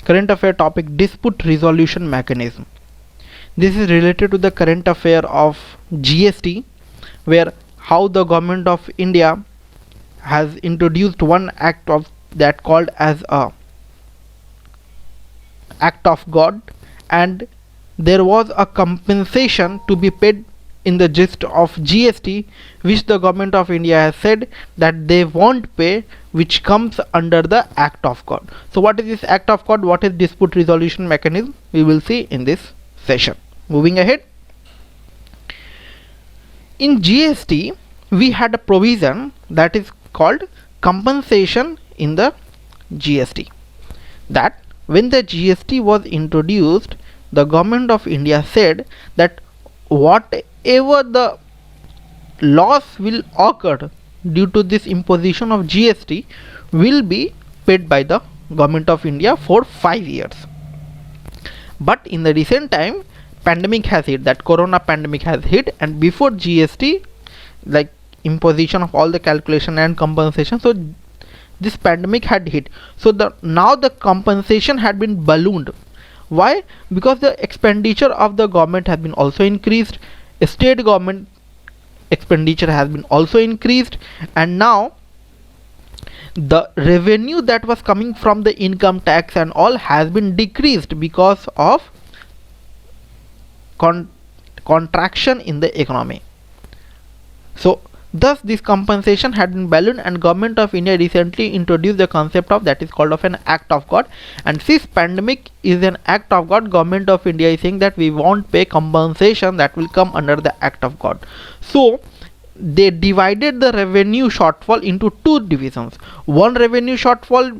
current affair topic, dispute resolution mechanism. This is related to the current affair of GST, where how the government of India has introduced one act of that called as a act of God, and there was a compensation to be paid in the gist of GST, which the government of India has said that they won't pay, which comes under the act of God. So what is this act of God? What is dispute resolution mechanism? We will see in this session. Moving ahead, in GST we had a provision that is called compensation in the GST, that when the GST was introduced, the government of India said that whatever the loss will occur due to this imposition of GST will be paid by the government of India for 5 years. But in the recent time, pandemic has hit, that corona pandemic has hit, and before GST, like imposition of all the calculation and compensation, so this pandemic had hit, so now the compensation had been ballooned. Why? Because the expenditure of the government has been also increased, state government expenditure has been also increased, and now the revenue that was coming from the income tax and all has been decreased because of contraction in the economy. So thus this compensation had been ballooned, and government of India recently introduced the concept of that is called of an act of God. And since pandemic is an act of God, government of India is saying that we won't pay compensation that will come under the act of God. So they divided the revenue shortfall into two divisions. One revenue shortfall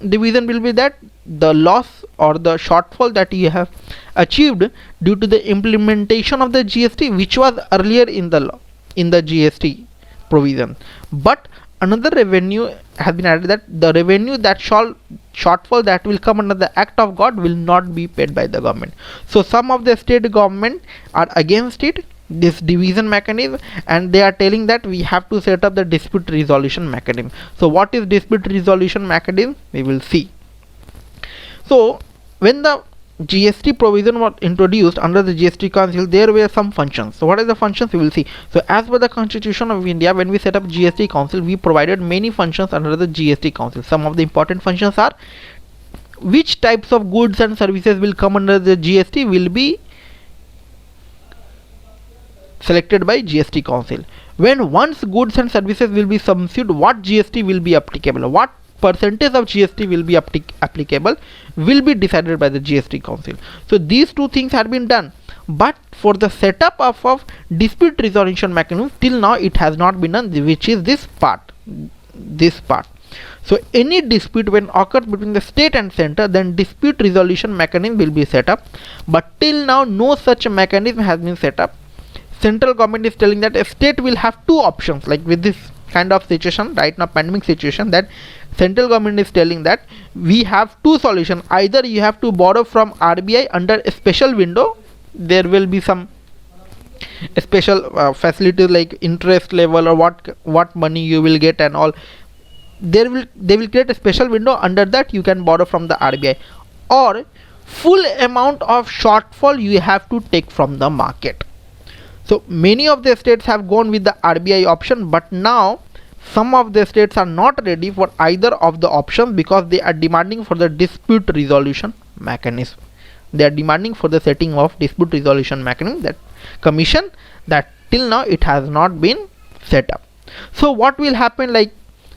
division will be that the loss or the shortfall that you have achieved due to the implementation of the GST, which was earlier in the law, in the GST provision. But another revenue has been added, that the revenue that shortfall that will come under the act of God will not be paid by the government. So some of the state government are against it, this division mechanism, and they are telling that we have to set up the dispute resolution mechanism. So what is dispute resolution mechanism? We will see. So when the GST provision was introduced under the GST Council, there were some functions. So what are the functions? We will see. So as per the Constitution of India, when we set up GST Council, we provided many functions under the GST Council. Some of the important functions are which types of goods and services will come under the GST will be selected by GST Council. When once goods and services will be subsumed, what GST will be applicable, what percentage of GST will be applicable will be decided by the GST Council. So these two things have been done, but for the setup of dispute resolution mechanism, till now it has not been done, which is this part. So any dispute when occurs between the state and center, then dispute resolution mechanism will be set up, but till now no such mechanism has been set up. Central government is telling that a state will have two options, like with this kind of situation right now, pandemic situation, that central government is telling that we have two solutions. Either you have to borrow from RBI under a special window, there will be some special facilities like interest level or what money you will get and all. They will create a special window, under that you can borrow from the RBI, or full amount of shortfall you have to take from the market. So many of the states have gone with the RBI option, but now some of the states are not ready for either of the options because they are demanding for the dispute resolution mechanism. They are demanding for the setting of dispute resolution mechanism, that commission, that till now it has not been set up. So what will happen, like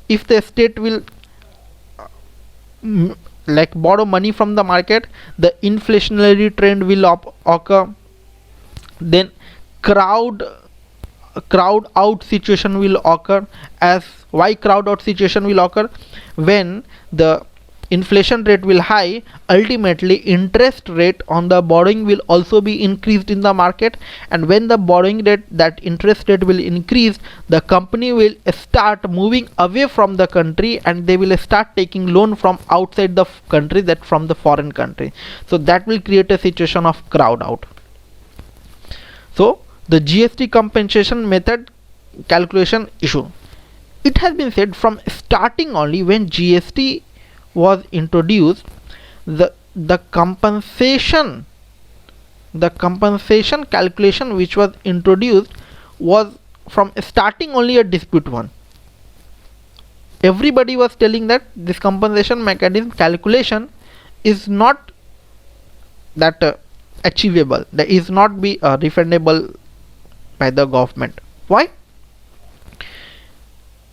if the state will like borrow money from the market, the inflationary trend will occur, then crowd out situation will occur. As why crowd out situation will occur? When the inflation rate will high, ultimately interest rate on the borrowing will also be increased in the market, and when the borrowing rate, that interest rate will increase, the company will start moving away from the country and they will start taking loan from outside the country, that from the foreign country. So that will create a situation of crowd out. So the GST compensation method calculation issue, it has been said from starting only when GST was introduced, the the compensation calculation which was introduced was from starting only a dispute one. Everybody was telling that this compensation mechanism calculation is not that achievable, that is not be refundable by the government. Why?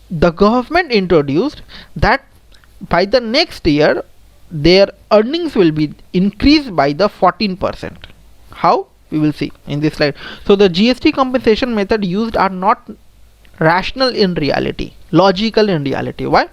The government introduced that by the next year their earnings will be increased by the 14%. How? We will see in this slide. So the GST compensation method used are not rational in reality, logical in reality. Why?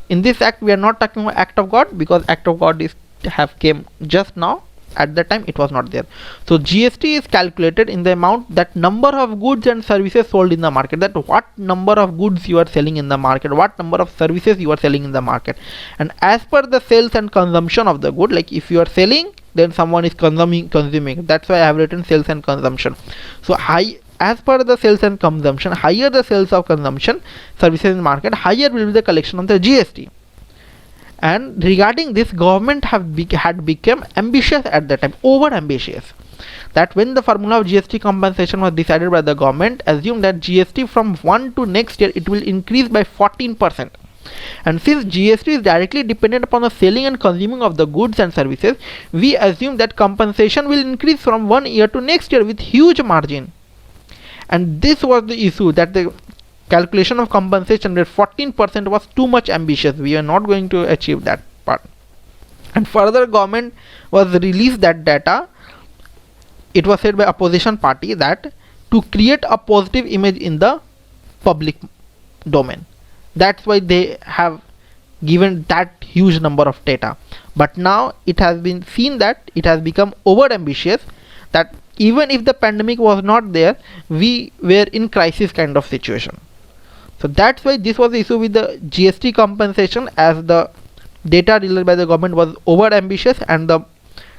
In this act we are not talking about act of God, because act of God is have came just now. At the time it was not there. So GST is calculated in the amount, that number of goods and services sold in the market, that what number of goods you are selling in the market, what number of services you are selling in the market, and as per the sales and consumption of the good, like if you are selling, then someone is consuming, that's why I have written sales and consumption. So as per the sales and consumption, higher the sales of consumption services in the market, higher will be the collection of the GST. And regarding this, government had become ambitious at that time, over ambitious, that when the formula of GST compensation was decided by the government, assumed that GST from 1 to next year it will increase by 14%. And since GST is directly dependent upon the selling and consuming of the goods and services, we assume that compensation will increase from 1 year to next year with huge margin. And this was the issue, that the calculation of compensation rate 14% was too much ambitious. We are not going to achieve that part. And further, government was released that data. It was said by opposition party that to create a positive image in the public domain, that's why they have given that huge number of data. But now it has been seen that it has become over ambitious, that even if the pandemic was not there, we were in crisis kind of situation. So that's why this was the issue with the GST compensation, as the data released by the government was over ambitious, and the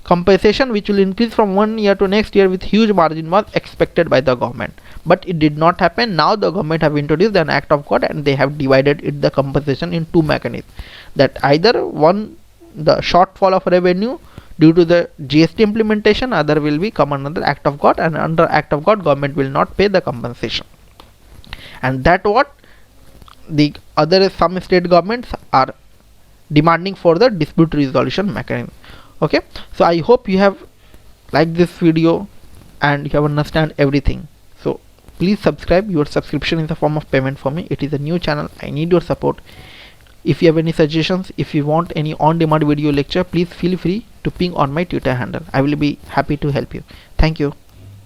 compensation which will increase from 1 year to next year with huge margin was expected by the government. But it did not happen. Now the government have introduced an act of God, and they have divided it, the compensation, in two mechanisms. That either one, the shortfall of revenue due to the GST implementation, other will be come under act of God, and under act of God government will not pay the compensation. And that what the other, some state governments are demanding for the dispute resolution mechanism. Okay, so I hope you have liked this video and you have understand everything. So please subscribe. Your subscription is a form of payment for me. It is a new channel. I need your support. If you have any suggestions, if you want any on-demand video lecture, please feel free to ping on my Twitter handle. I will be happy to help you. Thank you.